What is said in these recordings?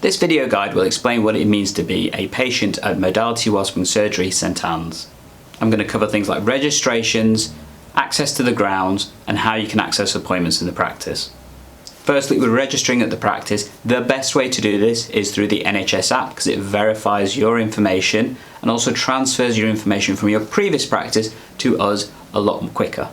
This video guide will explain what it means to be a patient at Modality Wellspring Surgery St Anne's. I'm going to cover things like registrations, access to the grounds, and how you can access appointments in the practice. Firstly, with registering at the practice, the best way to do this is through the NHS app because it verifies your information and also transfers your information from your previous practice to us a lot quicker.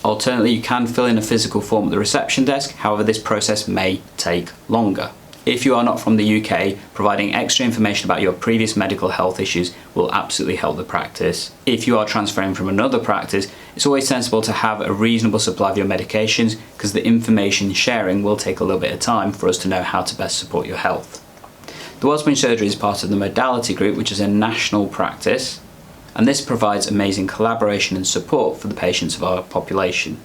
Alternatively, you can fill in a physical form at the reception desk, however this process may take longer. If you are not from the UK, providing extra information about your previous medical health issues will absolutely help the practice. If you are transferring from another practice, it's always sensible to have a reasonable supply of your medications because the information sharing will take a little bit of time for us to know how to best support your health. The Wellspring Surgery is part of the Modality group, which is a national practice, and this provides amazing collaboration and support for the patients of our population.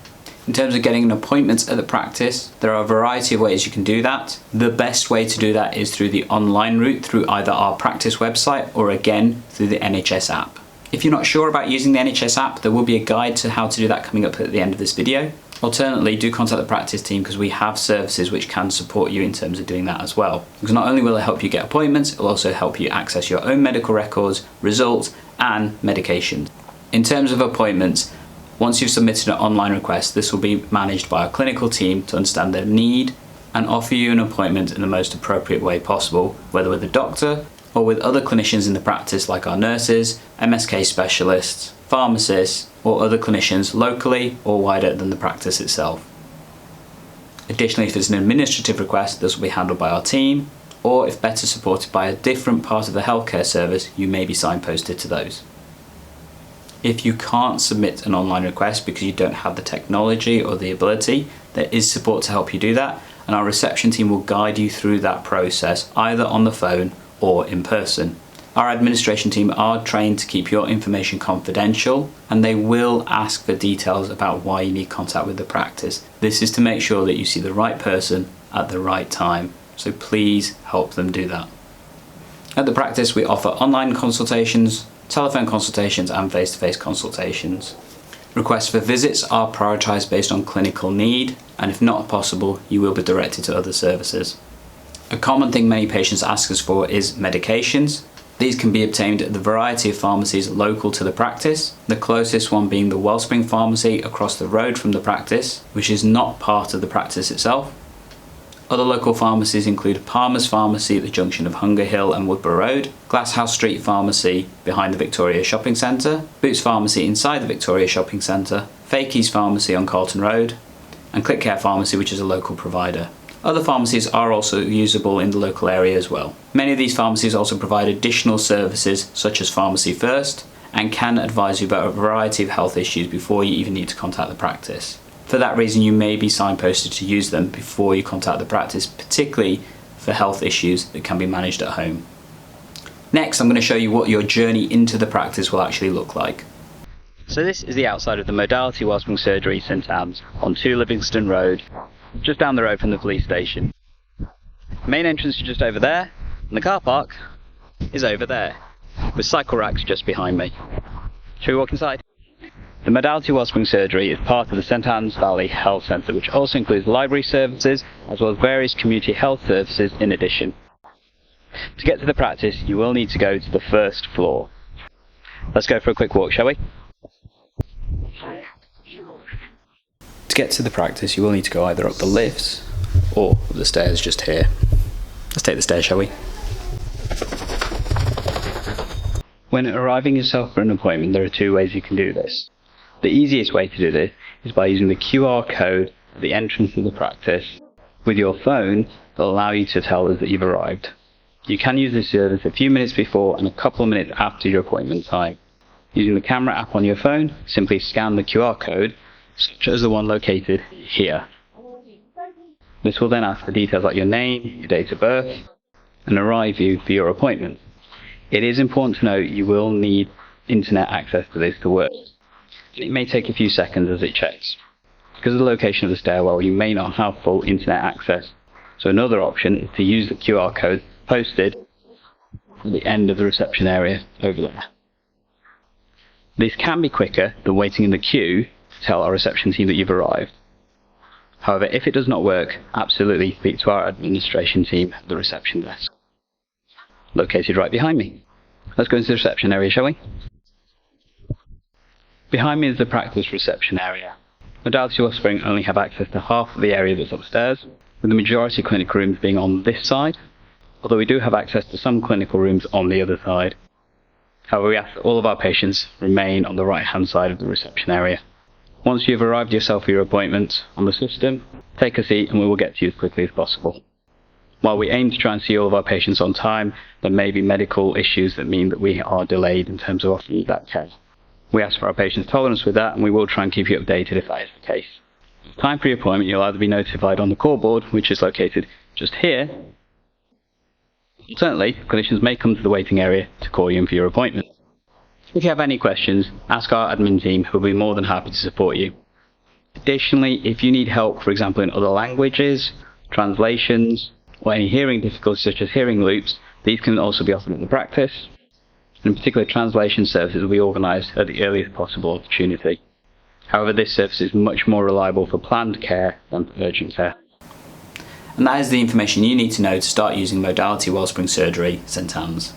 In terms of getting an appointment at the practice, there are a variety of ways you can do that. The best way to do that is through the online route through either our practice website or again through the NHS app. If you're not sure about using the NHS app, there will be a guide to how to do that coming up at the end of this video. Alternatively, do contact the practice team because we have services which can support you in terms of doing that as well. Because not only will it help you get appointments, it will also help you access your own medical records, results and medications. In terms of appointments, once you've submitted an online request, this will be managed by our clinical team to understand their need and offer you an appointment in the most appropriate way possible, whether with a doctor or with other clinicians in the practice like our nurses, MSK specialists, pharmacists or other clinicians locally or wider than the practice itself. Additionally, if it's an administrative request, this will be handled by our team, or if better supported by a different part of the healthcare service, you may be signposted to those. If you can't submit an online request because you don't have the technology or the ability, there is support to help you do that, and our reception team will guide you through that process either on the phone or in person. Our administration team are trained to keep your information confidential and they will ask for details about why you need contact with the practice. This is to make sure that you see the right person at the right time, so please help them do that. At the practice we offer online consultations, telephone consultations and face-to-face consultations. Requests for visits are prioritised based on clinical need, and if not possible, you will be directed to other services. A common thing many patients ask us for is medications. These can be obtained at the variety of pharmacies local to the practice, the closest one being the Wellspring pharmacy across the road from the practice, which is not part of the practice itself. Other local pharmacies include Palmer's Pharmacy at the junction of Hunger Hill and Woodborough Road, Glasshouse Street Pharmacy behind the Victoria Shopping Centre, Boots Pharmacy inside the Victoria Shopping Centre, Fakey's Pharmacy on Carlton Road, and ClickCare Pharmacy, which is a local provider. Other pharmacies are also usable in the local area as well. Many of these pharmacies also provide additional services such as Pharmacy First and can advise you about a variety of health issues before you even need to contact the practice. For that reason, you may be signposted to use them before you contact the practice, particularly for health issues that can be managed at home. Next, I'm going to show you what your journey into the practice will actually look like. So this is the outside of the Modality Wellspring Surgery St Anne's on 2 Livingston Road, just down the road from the police station. The main entrance is just over there, and the car park is over there, with cycle racks just behind me. Shall we walk inside? The Modality Wellspring Surgery is part of the St Anne's Valley Health Centre, which also includes library services as well as various community health services in addition. To get to the practice, you will need to go to the first floor. Let's go for a quick walk, shall we? To get to the practice, you will need to go either up the lifts or up the stairs just here. Let's take the stairs, shall we? When arriving yourself for an appointment, there are 2 ways you can do this. The easiest way to do this is by using the QR code at the entrance of the practice with your phone that will allow you to tell us that you've arrived. You can use this service a few minutes before and a couple of minutes after your appointment time. Using the camera app on your phone, simply scan the QR code, such as the one located here. This will then ask for details like your name, your date of birth, and arrive you for your appointment. It is important to note you will need internet access to this to work. It may take a few seconds as it checks. Because of the location of the stairwell, you may not have full internet access, so another option is to use the QR code posted at the end of the reception area over there. This can be quicker than waiting in the queue to tell our reception team that you've arrived. However, if it does not work, absolutely speak to our administration team at the reception desk. located right behind me. Let's go into the reception area, shall we? Behind me is the practice reception area. Modality Wellspring only have access to half of the area that's upstairs, with the majority of clinical rooms being on this side, although we do have access to some clinical rooms on the other side. However, we ask that all of our patients remain on the right-hand side of the reception area. Once you've arrived yourself for your appointment on the system, take a seat and we will get to you as quickly as possible. While we aim to try and see all of our patients on time, there may be medical issues that mean that we are delayed in terms of offering that care. We ask for our patients' tolerance with that, and we will try and keep you updated if that is the case. Time for your appointment, you'll either be notified on the call board, which is located just here. Alternatively, clinicians may come to the waiting area to call you in for your appointment. If you have any questions, ask our admin team, who will be more than happy to support you. Additionally, if you need help, for example, in other languages, translations, or any hearing difficulties such as hearing loops, these can also be offered in the practice. And in particular, translation services will be organised at the earliest possible opportunity. However, this service is much more reliable for planned care than for urgent care. And that is the information you need to know to start using Modality Wellspring Surgery St Anne's.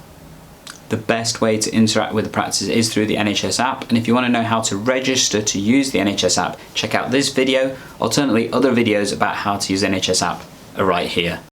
The best way to interact with the practice is through the NHS app, and if you want to know how to register to use the NHS app, check out this video. Alternatively, other videos about how to use the NHS app are right here.